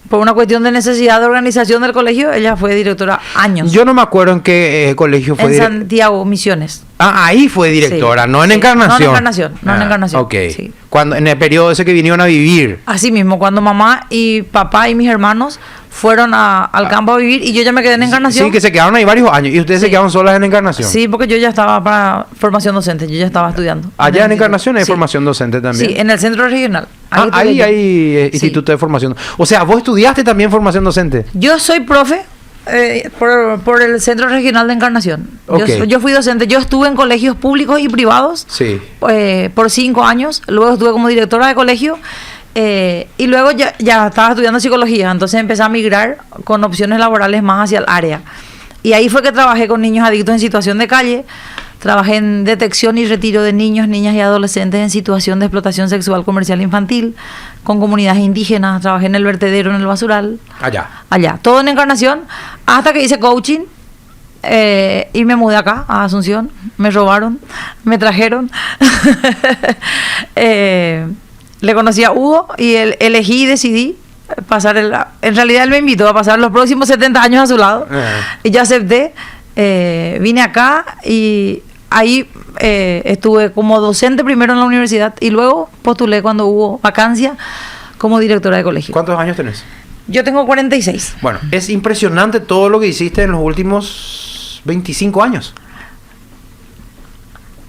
por una cuestión de necesidad de organización del colegio, ella fue directora años. Yo no me acuerdo en qué colegio fue. En Santiago, Misiones. Ah, ahí fue directora, sí, no en sí. Encarnación. No en Encarnación, no en Encarnación. Ok. Sí. Cuando, en el periodo ese que vinieron a vivir. Así mismo, cuando mamá y papá y mis hermanos fueron al campo a vivir y yo ya me quedé en Encarnación. Sí, que se quedaron ahí varios años. ¿Y ustedes se quedaron solas en Encarnación? Sí, porque yo ya estaba para formación docente, yo ya estaba estudiando. Allá en Encarnación hay formación docente también. Sí, en el centro regional. Ahí hay instituto de formación. O sea, ¿vos estudiaste también formación docente? Yo soy profe por el centro regional de Encarnación. Okay. Yo fui docente, yo estuve en colegios públicos y privados por 5 años, luego estuve como directora de colegio. Y luego ya estaba estudiando psicología, entonces empecé a migrar con opciones laborales más hacia el área. Y ahí fue que trabajé con niños adictos en situación de calle, trabajé en detección y retiro de niños, niñas y adolescentes en situación de explotación sexual comercial infantil, con comunidades indígenas, trabajé en el vertedero, en el basural. Allá, todo en Encarnación, hasta que hice coaching. Y me mudé acá, a Asunción, me robaron, me trajeron. Le conocí a Hugo y elegí y decidí pasar en realidad él me invitó a pasar los próximos 70 años a su lado y yo acepté, vine acá y ahí estuve como docente primero en la universidad y luego postulé cuando hubo vacancia como directora de colegio. ¿Cuántos años tenés? Yo tengo 46. Bueno, es impresionante todo lo que hiciste en los últimos 25 años.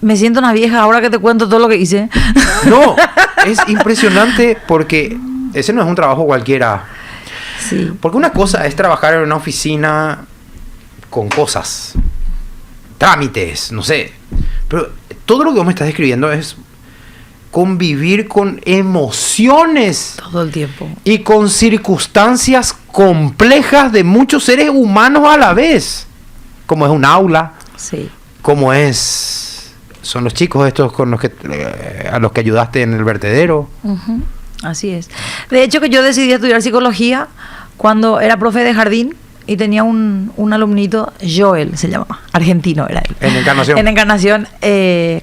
Me siento una vieja ahora que te cuento todo lo que hice. No, es impresionante porque ese no es un trabajo cualquiera. Sí. Porque una cosa es trabajar en una oficina con cosas, trámites, no sé. Pero todo lo que vos me estás describiendo es convivir con emociones. Todo el tiempo. Y con circunstancias complejas de muchos seres humanos a la vez. Como es un aula. Sí. Como son los chicos estos con los que a los que ayudaste en el vertedero. Uh-huh. Así es. De hecho, que yo decidí estudiar psicología cuando era profe de jardín y tenía un alumnito, Joel se llamaba, argentino era él. En Encarnación. En Encarnación,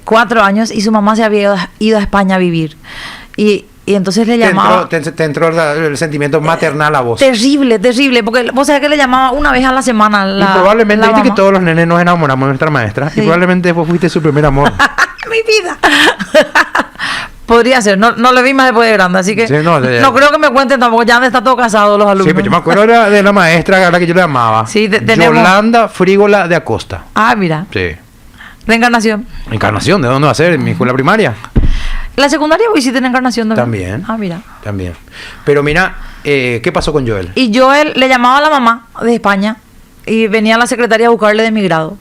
4 años y su mamá se había ido a España a vivir. Y entonces le llamaba... Te entró el sentimiento maternal a vos. Terrible, porque vos sabés que le llamaba una vez a la semana. Y probablemente, viste que todos los nenes nos enamoramos de nuestra maestra. Sí. Y probablemente vos fuiste su primer amor. Mi vida. Podría ser, no lo vi más después de grande, así que no creo que me cuenten tampoco, ya está todo casado los alumnos. Sí, pero yo me acuerdo de la maestra a la que yo le llamaba. Sí, Yolanda Frígola de Acosta. Ah, mira. Sí. ¿De Encarnación? ¿Encarnación? ¿De dónde va a ser? ¿En mi escuela primaria? ¿La secundaria o hiciste en Encarnación también? Ah, mira. También. Pero mira, ¿qué pasó con Joel? Y Joel le llamaba a la mamá de España y venía la secretaria a buscarle de mi grado.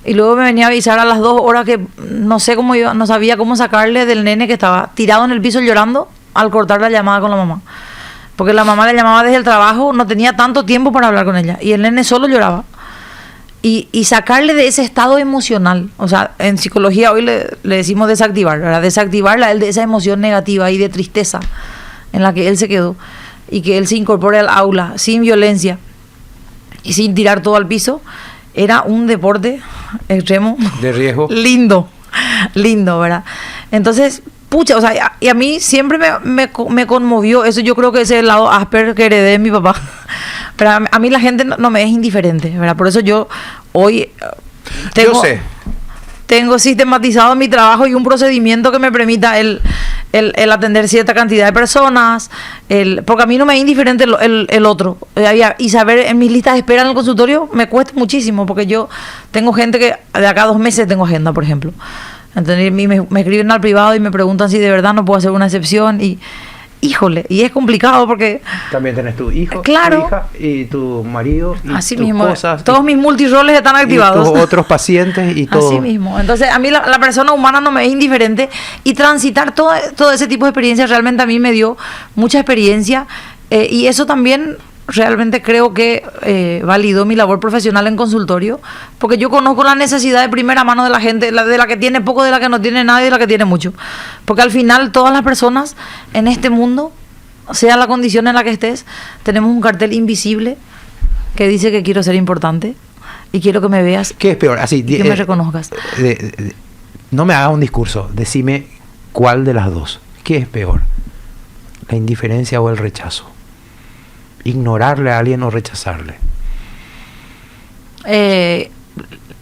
Y luego me venía a avisar a las 2 horas que no sé cómo iba, no sabía cómo sacarle del nene que estaba tirado en el piso llorando al cortar la llamada con la mamá. Porque la mamá le llamaba desde el trabajo, no tenía tanto tiempo para hablar con ella. Y el nene solo lloraba. Y sacarle de ese estado emocional, o sea, en psicología hoy le decimos desactivar, ¿verdad? Desactivarla él de esa emoción negativa y de tristeza en la que él se quedó y que él se incorpore al aula sin violencia y sin tirar todo al piso, era un deporte extremo. De riesgo. Lindo, ¿verdad? Entonces, pucha, o sea, y a mí siempre me conmovió eso. Yo creo que ese es el lado áspero que heredé de mi papá. Pero a mí la gente no me es indiferente, ¿verdad? Por eso yo hoy tengo sistematizado mi trabajo y un procedimiento que me permita el el atender cierta cantidad de personas, porque a mí no me es indiferente el otro. Y saber en mis listas de espera en el consultorio me cuesta muchísimo, porque yo tengo gente que de acá a 2 meses tengo agenda, por ejemplo. Entonces, me escriben al privado y me preguntan si de verdad no puedo hacer una excepción. Y híjole, y es complicado porque... También tenés tu hijo, claro, tu hija y tu marido y así tus mismo, cosas. todos mis multiroles están activados. Y tus otros pacientes y todo. Así mismo. Entonces, a mí la persona humana no me es indiferente y transitar todo ese tipo de experiencias realmente a mí me dio mucha experiencia y eso también... Realmente creo que validó mi labor profesional en consultorio, porque yo conozco la necesidad de primera mano de la gente, de la que tiene poco, de la que no tiene nada y de la que tiene mucho. Porque al final todas las personas en este mundo, sea la condición en la que estés, tenemos un cartel invisible que dice que quiero ser importante y quiero que me veas. ¿Qué es peor? Así, que me reconozcas. No me hagas un discurso, decime cuál de las dos. ¿Qué es peor? ¿La indiferencia o el rechazo? Ignorarle a alguien o rechazarle.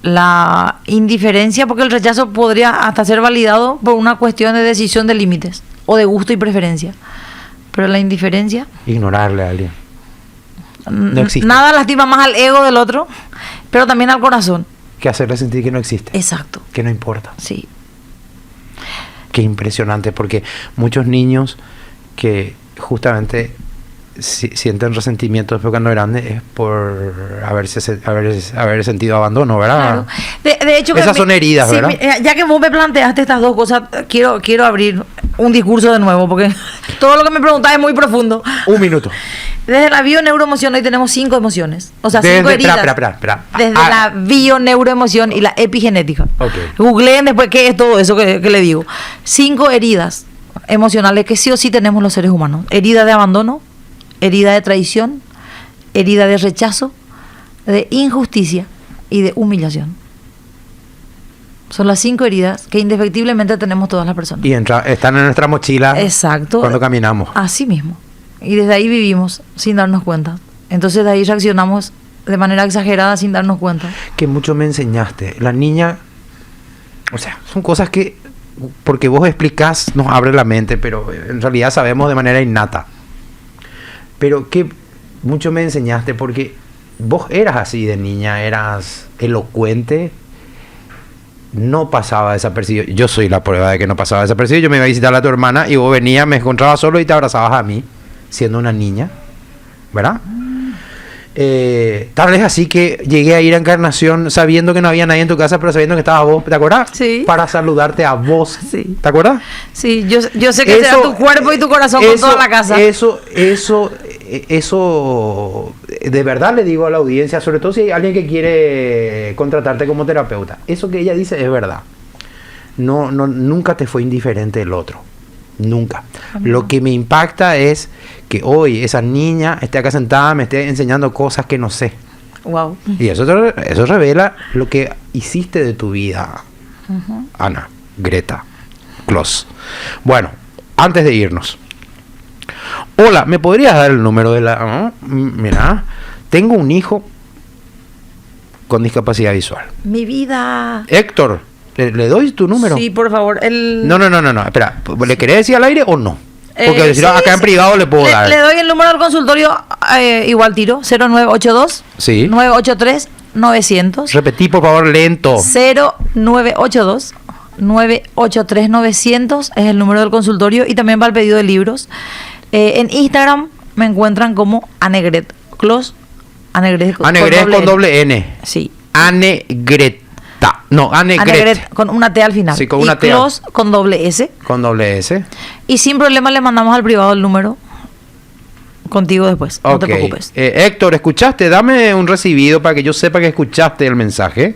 La indiferencia, porque el rechazo podría hasta ser validado por una cuestión de decisión de límites o de gusto y preferencia, pero la indiferencia, ignorarle a alguien, no existe. Nada lastima más al ego del otro, pero también al corazón, que hacerle sentir que no existe. Exacto. Que no importa. Sí. Qué impresionante, porque muchos niños que justamente sienten resentimiento después cuando grandes es por haber sentido abandono, ¿verdad? Claro. De hecho, esas son heridas, sí, ¿verdad? Ya que vos me planteaste estas dos cosas, quiero abrir un discurso de nuevo, porque todo lo que me preguntás es muy profundo. 1 minuto. Desde la bioneuroemoción hoy tenemos 5 emociones, o sea, 5 heridas. Espera. Desde la bioneuroemoción y la epigenética. Okay. Googleen después qué es todo eso que le digo. 5 heridas emocionales que sí o sí tenemos los seres humanos. Herida de abandono, herida de traición, herida de rechazo, de injusticia y de humillación. Son las 5 heridas que indefectiblemente tenemos todas las personas. Y están en nuestra mochila. Exacto. Cuando caminamos. Así mismo. Y desde ahí vivimos sin darnos cuenta. Entonces de ahí reaccionamos de manera exagerada sin darnos cuenta. Que mucho me enseñaste. La niña, o sea, son cosas que, porque vos explicás, nos abre la mente, pero en realidad sabemos de manera innata. Pero que mucho me enseñaste porque vos eras así de niña, eras elocuente, no pasaba desapercibido. Yo soy la prueba de que no pasaba desapercibido. Yo me iba a visitar a tu hermana y vos venías, me encontrabas solo y te abrazabas a mí, siendo una niña, ¿verdad? Tal vez así que llegué a ir a Encarnación sabiendo que no había nadie en tu casa, pero sabiendo que estabas vos, ¿te acuerdas? Sí. Para saludarte a vos, sí. ¿Te acuerdas? Sí, yo sé que te da tu cuerpo y tu corazón con toda la casa. Eso, de verdad le digo a la audiencia, sobre todo si hay alguien que quiere contratarte como terapeuta, eso que ella dice es verdad. Nunca te fue indiferente el otro. Nunca. Lo que me impacta es que hoy esa niña esté acá sentada, me esté enseñando cosas que no sé. Wow. Y eso revela lo que hiciste de tu vida, Ana, Greta Kloss. Bueno, antes de irnos. Hola, ¿me podrías dar el número de la... mira, tengo un hijo con discapacidad visual. Mi vida. Héctor, ¿le doy tu número? Sí, por favor. No, espera. ¿Le querés decir al aire o no? Porque decir, sí, acá en privado le puedo dar. Le doy el número del consultorio, igual tiro, 0982 sí. 983 900. Repetí, por favor, lento. 0982 983 900 es el número del consultorio y también va el pedido de libros. En Instagram me encuentran como Annegret Kloss. Annegret con doble N. Sí. Annegret. No, Annegret. Con una T al final. Sí, con una T. Kloss con doble S. Con doble S. Y sin problema le mandamos al privado el número contigo después. Okay. No te preocupes. Héctor, ¿escuchaste? Dame un recibido para que yo sepa que escuchaste el mensaje.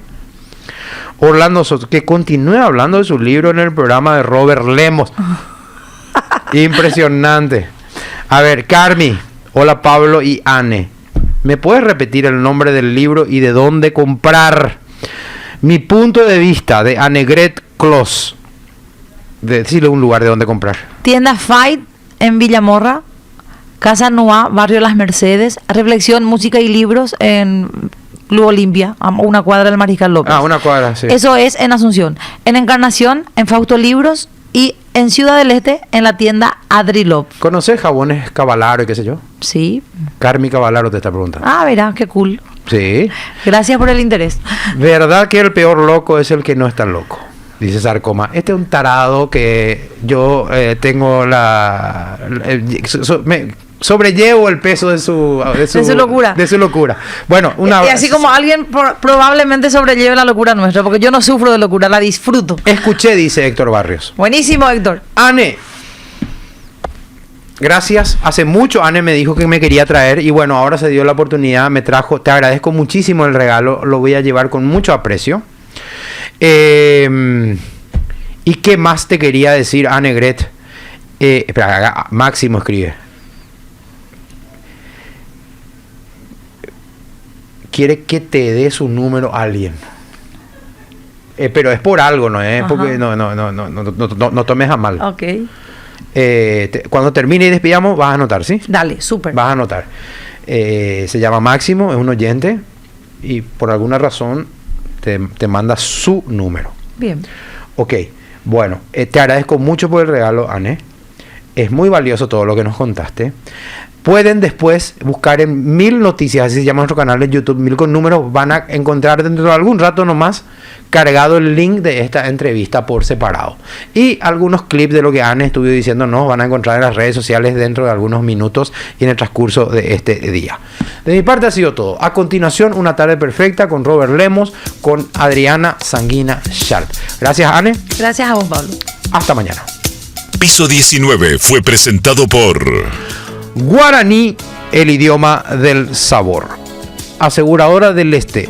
Orlando Soto, que continúe hablando de su libro en el programa de Robert Lemos. Impresionante. A ver, Carmi. Hola, Pablo y Anne. ¿Me puedes repetir el nombre del libro y de dónde comprar? Mi punto de vista de Annegret Kloss. Decirle un lugar de dónde comprar. Tienda Fight en Villamorra, Casa Noa, Barrio Las Mercedes, Reflexión, Música y Libros en Club Olimpia, a una cuadra del Mariscal López. Una cuadra, sí. Eso es en Asunción. En Encarnación, en Fausto Libros y en Ciudad del Este, en la tienda Adrilop. ¿Conoces jabones Cavalaro y qué sé yo? Sí. Carmi Cavalaro te está preguntando. Ah, verá, qué cool. Sí. Gracias por el interés. ¿Verdad que el peor loco es el que no es tan loco? Dice Sarcoma. Este es un tarado que yo tengo sobrellevo el peso de su locura. De su locura. Bueno, y así como alguien probablemente sobrelleve la locura nuestra, porque yo no sufro de locura, la disfruto. Escuché, dice Héctor Barrios. Buenísimo, Héctor. Ane, gracias. Hace mucho Ane me dijo que me quería traer y bueno, ahora se dio la oportunidad, me trajo. Te agradezco muchísimo el regalo, lo voy a llevar con mucho aprecio. ¿Y qué más te quería decir, Ane Gret? Espera, Máximo escribe. Quiere que te dé su número a alguien. Pero es por algo, ¿no? Porque no tomes a mal. Ok. Cuando termine y despidamos, vas a anotar, ¿sí? Dale, súper. Vas a anotar. Se llama Máximo, es un oyente y por alguna razón te manda su número. Bien. Ok, bueno, te agradezco mucho por el regalo, Ane. Es muy valioso todo lo que nos contaste. Pueden después buscar en 1000 Noticias, así se llama nuestro canal de YouTube, 1000 con números. Van a encontrar dentro de algún rato nomás cargado el link de esta entrevista por separado. Y algunos clips de lo que Ane estuvo diciendo nos van a encontrar en las redes sociales dentro de algunos minutos y en el transcurso de este día. De mi parte ha sido todo. A continuación, una tarde perfecta con Robert Lemos, con Adriana Sanguina Sharp. Gracias, Ane. Gracias a vos, Pablo. Hasta mañana. Piso 19 fue presentado por Guaraní, el idioma del sabor. Aseguradora del Este,